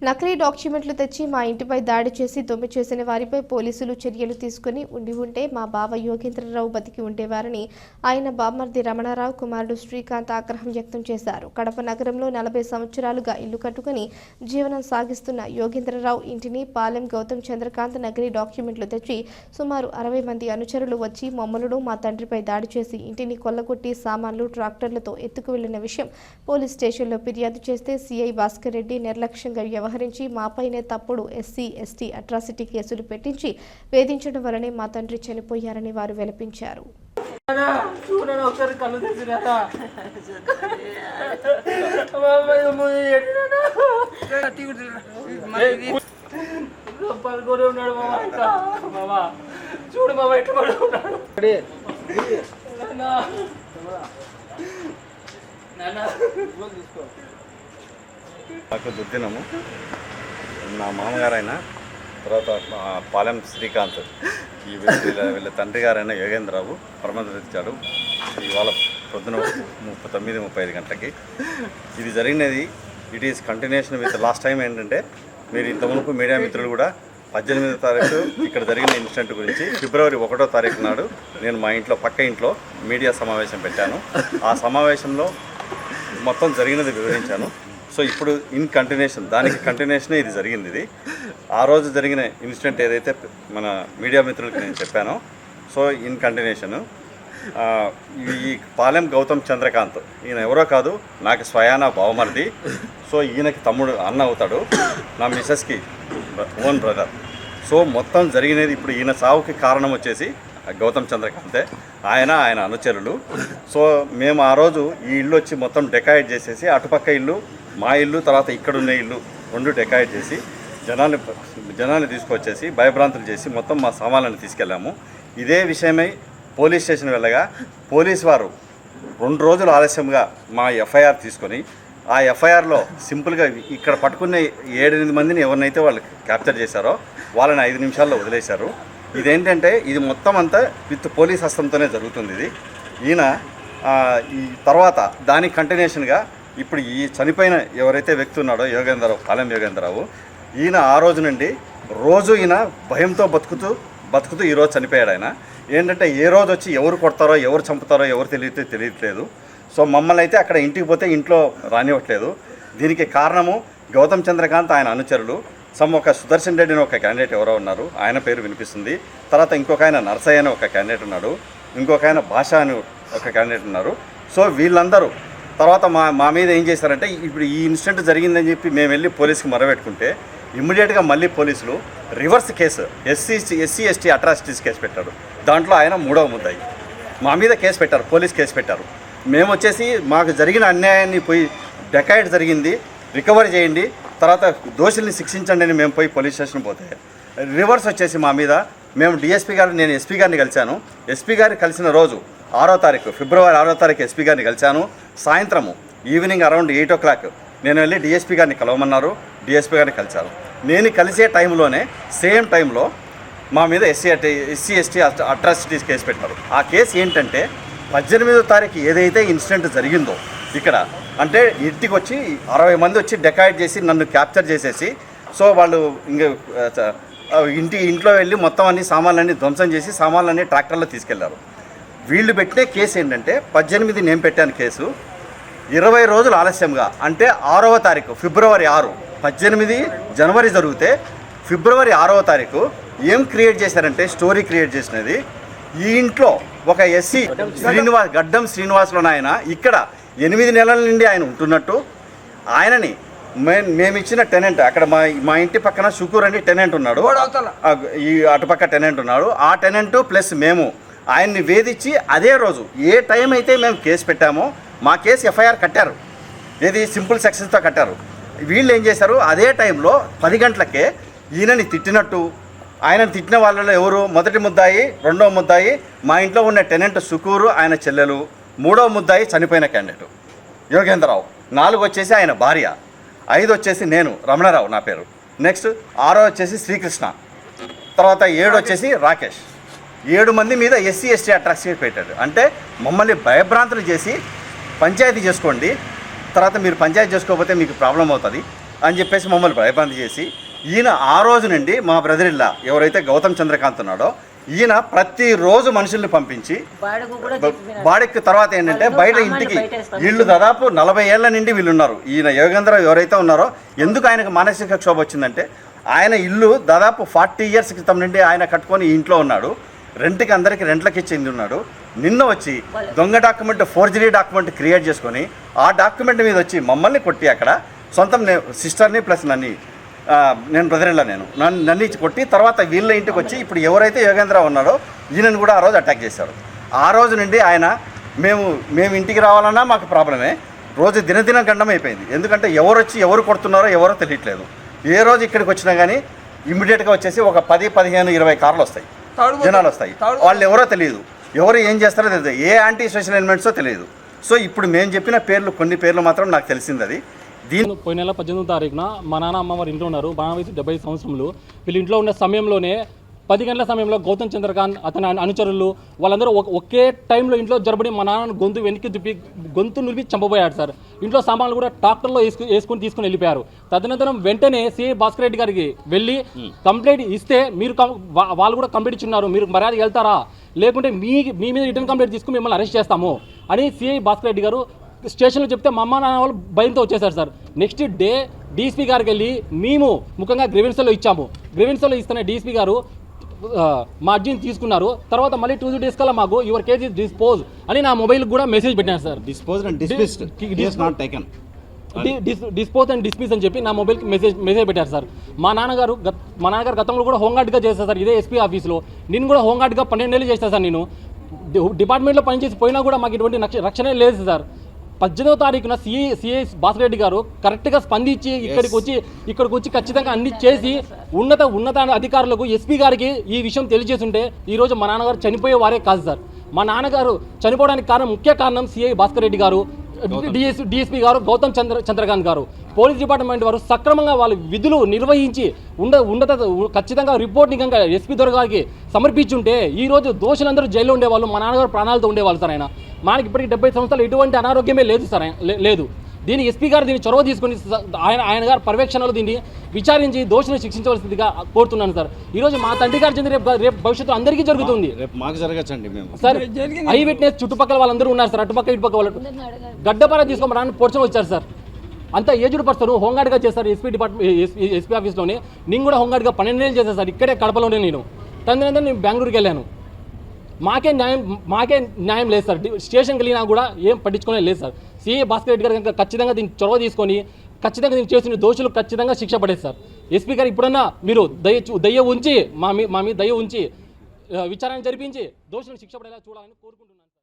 నకిలీ డాక్యుమెంట్లు తెచ్చి మా ఇంటిపై దాడి చేసి దొమ్మి చేసిన వారిపై పోలీసులు చర్యలు తీసుకుని ఉంటే మా బావ యోగేంద్రరావు బతికి ఉండేవారని ఆయన బామ్మర్ది రమణారావు కుమారుడు శ్రీకాంత్ ఆగ్రహం వ్యక్తం చేశారు. కడప నగరంలో 40 సంవత్సరాలుగా ఇల్లు కట్టుకుని జీవనం సాగిస్తున్న యోగేంద్రరావు ఇంటిని పాలెం గౌతమ్ చంద్రకాంత్ నకిలీ డాక్యుమెంట్లు తెచ్చి సుమారు 60 మంది అనుచరులు వచ్చి మమ్మలను మా తండ్రిపై దాడి చేసి ఇంటిని కొల్లగొట్టి సామాన్లు ట్రాక్టర్లతో ఎత్తుకు వెళ్లిన విషయం పోలీస్ స్టేషన్లో ఫిర్యాదు చేస్తే సిఐ భాస్కర్ రెడ్డి నిర్లక్ష్యంగా వ్యవహరించి మాపైనే తప్పుడు ఎస్సీ ఎస్టీ అట్రాసిటీ కేసులు పెట్టించి వేధించడం వల్లనే మా తండ్రి చనిపోయారని వారు వెలిపించారు. నాకు దుర్దినము నా మామగారు అయినా తర్వాత పాలెం శ్రీకాంత్ వీళ్ళ తండ్రి గారైన యోగేంద్రరావు ప్రమాదం ఇవాళ పొద్దున 9:35 గంటలకి ఇది జరిగినది. It is continuation with last time. ఏంటంటే మీరు ఇంతకుముందు మీడియా మిత్రులు కూడా 18వ తారీఖు ఇక్కడ జరిగిన ఇన్సిడెంట్ గురించి ఫిబ్రవరి 1వ తారీఖు నాడు నేను మా ఇంట్లో పక్క ఇంట్లో మీడియా సమావేశం పెట్టాను. ఆ సమావేశంలో మొత్తం జరిగినది వివరించాను. సో ఇప్పుడు ఇన్ కంటిన్యూషన్ దానికి కంటిన్యూషనే ఇది జరిగింది. ఇది ఆ రోజు జరిగిన ఇన్సిడెంట్ ఏదైతే మన మీడియా మిత్రులకి నేను చెప్పానో సో ఇన్ కంటిన్యూషను ఈ పాలెం గౌతమ్ చంద్రకాంత్ ఈయన ఎవరో కాదు, నాకు స్వయానా బావమరిది. సో ఈయనకి తమ్ముడు అన్న అవుతాడు, నా మిస్సెస్కి ఓన్ బ్రదర్. సో మొత్తం జరిగినది ఇప్పుడు ఈయన సావుకి కారణం వచ్చేసి గౌతమ్ చంద్రకాంతే, ఆయన అనుచరులు. సో మేము ఆ రోజు ఈ ఇల్లు వచ్చి మొత్తం డెకాయిట్ చేసేసి అటుపక్క ఇల్లు మా ఇల్లు తర్వాత ఇక్కడున్న ఇల్లు 2 డెకాయిట్ చేసి జనాన్ని తీసుకొచ్చేసి భయభ్రాంతులు చేసి మొత్తం మా సామాన్లను తీసుకెళ్ళాము. ఇదే విషయమై పోలీస్ స్టేషన్ వెళ్ళగా పోలీస్ వారు 2 రోజులు ఆలస్యంగా మా ఎఫ్ఐఆర్ తీసుకొని ఆ ఎఫ్ఐఆర్లో సింపుల్గా ఇక్కడ పట్టుకున్న 7-8 మందిని ఎవరినైతే వాళ్ళు క్యాప్చర్ చేశారో వాళ్ళని 5 నిమిషాల్లో వదిలేశారు. ఇదేంటంటే ఇది మొత్తం అంతా విత్ పోలీస్ హస్తంతోనే జరుగుతుంది. ఇది ఈయన ఈ తర్వాత దానికి కంటిన్యూషన్గా ఇప్పుడు ఈ చనిపోయిన ఎవరైతే వ్యక్తి ఉన్నాడో యోగేంద్రరావు, పాలెం యోగేంద్రరావు, ఈయన ఆ రోజు నుండి రోజు ఈయన భయంతో బతుకుతూ ఈరోజు చనిపోయాడు. ఆయన ఏంటంటే ఏ రోజు వచ్చి ఎవరు కొడతారో ఎవరు చంపుతారో ఎవరు తెలియట్లేదు. సో మమ్మల్ని అయితే అక్కడ ఇంటికి పోతే ఇంట్లో రానివ్వట్లేదు. దీనికి కారణము గౌతమ్ చంద్రకాంత్ ఆయన అనుచరులు, ఒక సుదర్శన్ రెడ్డి అని ఒక క్యాండిడేట్ ఎవరో ఉన్నారు, ఆయన పేరు వినిపిస్తుంది. తర్వాత ఇంకొక ఆయన నర్సయ్య అని ఒక క్యాండిడేట్ ఉన్నాడు, ఇంకొక ఆయన భాష అని ఒక క్యాండిడేట్ ఉన్నారు. సో వీళ్ళందరూ తర్వాత మా మీద ఏం చేశారంటే ఇప్పుడు ఈ ఇన్సిడెంట్ జరిగిందని చెప్పి మేము వెళ్ళి పోలీస్కి మొరబెట్టుకుంటే ఇమ్మీడియట్గా మళ్ళీ పోలీసులు reverse case SC ST atrocities case పెట్టారు. దాంట్లో ఆయన 3వ ముద్దాయి మా మీద కేసు పెట్టారు, పోలీస్ కేసు పెట్టారు. మేము వచ్చేసి మాకు జరిగిన అన్యాయాన్ని పోయి డెకాయిట్ జరిగింది, రికవరీ చేయండి, తర్వాత దోషుల్ని శిక్షించండి అని మేము పోయి పోలీస్ స్టేషన్ పోతే రివర్స్ వచ్చేసి మా మీద మేము నేను ఎస్పీ గారిని కలిశాను. ఎస్పీ గారిని కలిసిన రోజు 6వ తారీఖు ఫిబ్రవరి 6వ తారీఖు ఎస్పీ గారిని కలిశాను. సాయంత్రము ఈవినింగ్ అరౌండ్ 8 o'clock నేను వెళ్ళి డిఎస్పీ గారిని కలవమన్నారు, డిఎస్పీ గారిని కలిశాను. నేను కలిసే టైంలోనే సేమ్ టైంలో మా మీద ఎస్సీ ఎస్టీ అట్రాసిటీస్ కేసు పెట్టారు. ఆ కేసు ఏంటంటే 18వ తారీఖు ఏదైతే ఇన్సిడెంట్ జరిగిందో ఇక్కడ అంటే ఇంటికి వచ్చి 60 మంది వచ్చి డెకాయిట్ చేసి నన్ను క్యాప్చర్ చేసేసి సో వాళ్ళు ఇంకా ఇంట్లో వెళ్ళి మొత్తం అన్ని సామాన్లన్నీ ధ్వంసం చేసి సామాన్లన్నీ ట్రాక్టర్లో తీసుకెళ్లారు. వీళ్ళు పెట్టిన కేసు ఏంటంటే 18 నేను పెట్టాను కేసు, 20 రోజులు ఆలస్యంగా అంటే 6వ తారీఖు ఫిబ్రవరి 6, 18 జనవరి జరిగితే ఫిబ్రవరి 6వ తారీఖు ఏం క్రియేట్ చేశారంటే స్టోరీ క్రియేట్ చేసినది ఈ ఇంట్లో ఒక ఎస్సీ గడ్డం శ్రీనివాసులు ఆయన ఇక్కడ 8 నెలల నుండి ఆయన ఉంటున్నట్టు ఆయనని మేము ఇచ్చిన టెనెంట్ అక్కడ మా ఇంటి పక్కన షుకూర్ అని టెనెంట్ ఉన్నాడు, ఈ అటుపక్క టెనెంట్ ఉన్నాడు. ఆ టెనెంట్ ప్లస్ మేము ఆయన్ని వేధించి అదే రోజు ఏ టైం అయితే మేము కేసు పెట్టామో మా కేసు ఎఫ్ఐఆర్ కట్టారు, ఏది సింపుల్ సెక్షన్స్తో కట్టారు. వీళ్ళు ఏం చేశారు అదే టైంలో 10 గంటలకే ఈయనని తిట్టినట్టు, ఆయనను తిట్టిన వాళ్ళలో ఎవరు మొదటి ముద్దాయి, 2వ ముద్దాయి మా ఇంట్లో ఉన్న టెనెంట్ సుకూరు ఆయన చెల్లెలు, 3వ ముద్దాయి చనిపోయిన క్యాండిడేట్ యోగేంద్రరావు, 4 వచ్చేసి ఆయన భార్య, 5 వచ్చేసి నేను రమణారావు నా పేరు, నెక్స్ట్ 6 వచ్చేసి శ్రీకృష్ణ, తర్వాత 7 వచ్చేసి రాకేష్. 7 మంది మీద ఎస్సీ ఎస్టీ అట్రాసిటీ పెట్టాడు. అంటే మమ్మల్ని భయభ్రాంతులు చేసి పంచాయతీ చేసుకోండి, తర్వాత మీరు పంచాయతీ చేసుకోకపోతే మీకు ప్రాబ్లం అవుతుంది, అని చెప్పేసి మమ్మల్ని భయబంది చేసి ఈయన ఆ రోజు నుండి మా బ్రదర్ ఇల్లా ఎవరైతే గౌతమ్ చంద్రకాంత్ ఉన్నాడో ఈయన ప్రతిరోజు మనుషుల్ని పంపించి బాడెక్కి తర్వాత ఏంటంటే బయట ఇంటికి వీళ్ళు దాదాపు 40 ఏళ్ల నుండి వీళ్ళు ఉన్నారు. ఈయన యోగేంద్ర ఎవరైతే ఉన్నారో ఎందుకు ఆయనకు మానసిక క్షోభ వచ్చిందంటే ఆయన ఇల్లు దాదాపు 40 ఇయర్స్ క్రితం నుండి ఆయన కట్టుకొని ఇంట్లో ఉన్నాడు. రెంట్కి అందరికి రెంట్లకి ఇచ్చింది ఉన్నాడు. నిన్న వచ్చి దొంగ డాక్యుమెంట్ ఫోర్జరీ డాక్యుమెంట్ క్రియేట్ చేసుకొని ఆ డాక్యుమెంట్ మీద వచ్చి మమ్మల్ని కొట్టి అక్కడ సొంతం సిస్టర్ని ప్లస్ నేను బ్రదర్ ఇల్లా నన్ను ఇచ్చి కొట్టి తర్వాత వీళ్ళ ఇంటికి వచ్చి ఇప్పుడు ఎవరైతే యోగేంద్ర ఉన్నాడో ఈయనను కూడా ఆ రోజు అటాక్ చేశాడు. ఆ రోజు నుండి ఆయన మేము ఇంటికి రావాలన్నా మాకు ప్రాబ్లమే. రోజు దినదిన గండం అయిపోయింది. ఎందుకంటే ఎవరు వచ్చి ఎవరు కొడుతున్నారో ఎవరో తెలియట్లేదు. ఏ రోజు ఇక్కడికి వచ్చినా కానీ ఇమ్మీడియట్గా వచ్చేసి ఒక 10, 15, 20 కార్లు వస్తాయి, జనాలు వస్తాయి. వాళ్ళు ఎవరో తెలియదు, ఎవరు ఏం చేస్తారో తెలియదు, ఏ యాంటీ సోషల్ ఎలిమెంట్సో తెలియదు. సో ఇప్పుడు మేము చెప్పిన కొన్ని పేర్లు మాత్రం నాకు తెలిసింది. అది పోయిన నెల 18వ తారీఖున మా నాన్న అమ్మ వారి ఇంట్లో ఉన్నారు. మా వయసు 70 సంవత్సరములు. వీళ్ళు ఇంట్లో ఉన్న సమయంలోనే 10 గంటల సమయంలో గౌతమ్ చంద్రకాంత్ అతని అనుచరులు వాళ్ళందరూ ఒకే టైంలో ఇంట్లో జరబడి మా నాన్న గొంతు నిలిపి చంపబోయాడు సార్. ఇంట్లో సామాన్లు కూడా ట్రాక్టర్లో వేసుకొని తీసుకుని వెళ్ళిపోయారు. తదనంతరం వెంటనే సిఐ భాస్కర్ రెడ్డి గారికి వెళ్ళి కంప్లైంట్ ఇస్తే వాళ్ళు కూడా కంప్లైంట్ ఇచ్చున్నారు, మీరు మర్యాద వెళ్తారా లేకుంటే మీ మీద రిటర్న్ కంప్లైంట్ తీసుకుని మిమ్మల్ని అరెస్ట్ చేస్తాము అని సిఐ భాస్కర్ రెడ్డి గారు స్టేషన్లో చెప్తే మా అమ్మ నాన్న వాళ్ళు భయంతో వచ్చేసారు సార్. నెక్స్ట్ డే డీఎస్పీ గారికి వెళ్ళి మేము ముఖ్యంగా గ్రీవెన్స్లో ఇచ్చాము. గ్రీవెన్స్లో ఇస్తేనే డీఎస్పీ గారు మా అర్జీని తీసుకున్నారు. తర్వాత మళ్ళీ 2 days కల్లా మాకు యువర్ కేజ్ ఇస్ డిస్పోజ్ అని నా మొబైల్కి కూడా మెసేజ్ పెట్టాను సార్. డిస్పోజ్ అండ్ డిస్మిస్ అని చెప్పి నా మొబైల్కి మెసేజ్ పెట్టారు సార్. మా నాన్నగారు గతంలో కూడా హోంగార్డ్గా చేస్తారు సార్ ఇదే ఎస్పీ ఆఫీస్లో. నేను కూడా హోంగార్డ్గా 12 ఏళ్ళు చేస్తాను సార్. నేను డిపార్ట్మెంట్లో పనిచేసి పోయినా కూడా మాకు ఎటువంటి రక్షణ లేదు సార్. 18వ తారీఖున సిఐ భాస్కర్ రెడ్డి గారు కరెక్ట్గా స్పందించి ఇక్కడికి వచ్చి ఖచ్చితంగా అన్ని చేసి ఉన్నత అధికారులకు ఎస్పీ గారికి ఈ విషయం తెలియజేస్తుంటే ఈరోజు మా నాన్నగారు చనిపోయే వారే కాదు సార్. మా నాన్నగారు చనిపోవడానికి ముఖ్య కారణం సిఐ భాస్కర్ రెడ్డి గారు, డిఎస్పీ గారు, గౌతమ్ చంద్రకాంత్ గారు, పోలీస్ డిపార్ట్మెంట్ వారు సక్రమంగా వాళ్ళ విధులు నిర్వహించి ఖచ్చితంగా రిపోర్ట్ నిజంగా ఎస్పీ గారికి సమర్పించుంటే ఈరోజు దోషులందరూ జైల్లో ఉండేవాళ్ళు, మా నాన్నగారు ప్రాణాలతో ఉండేవాళ్ళు సార్. మనకి ఇప్పటికి 70 సంవత్సరాలు ఎటువంటి అనారోగ్యమే లేదు సార్, లేదు. దీన్ని ఎస్పీ గారు దీన్ని చొరవ తీసుకుని ఆయన గారు పర్యవేక్షణలో దీన్ని విచారించి దోషులను శిక్షించవలసిందిగా కోరుతున్నాను సార్. ఈరోజు మా తండ్రి గారు చెంది రేపు భవిష్యత్తు అందరికీ జరుగుతుంది మాకు జరగచ్చండి. మేము సార్ ఐ విట్నెస్ చుట్టుపక్కల వాళ్ళందరూ ఉన్నారు సార్. అటుపక్క ఇటుపక్క వాళ్ళు గడ్డపార తీసుకోమని పొడిచని వచ్చారు సార్. అంత ఏజ్డ్ పర్సన్ హోంగార్డ్గా చేస్తారు ఎస్పీ ఆఫీస్లోనే. నేను కూడా హోంగార్డ్గా 12 ఏళ్ళు చేశాను సార్. ఇక్కడే కడపలోనే నేను. నేను బెంగళూరుకి వెళ్ళాను. మాకే న్యాయం లేదు సార్. స్టేషన్కి వెళ్ళినా కూడా ఏం పట్టించుకునే లేదు సార్. సిఐ భాస్కర్ రెడ్డి గారు ఖచ్చితంగా దీన్ని చొరవ తీసుకొని ఖచ్చితంగా దీన్ని చేసిన దోషులు ఖచ్చితంగా శిక్ష పడేది సార్. ఎస్పీ గారు ఇప్పుడన్నా మీరు దయ ఉంచి మా మీద దయ ఉంచి విచారణ జరిపించి దోషులను శిక్ష పడేలా చూడాలని కోరుకుంటున్నాను.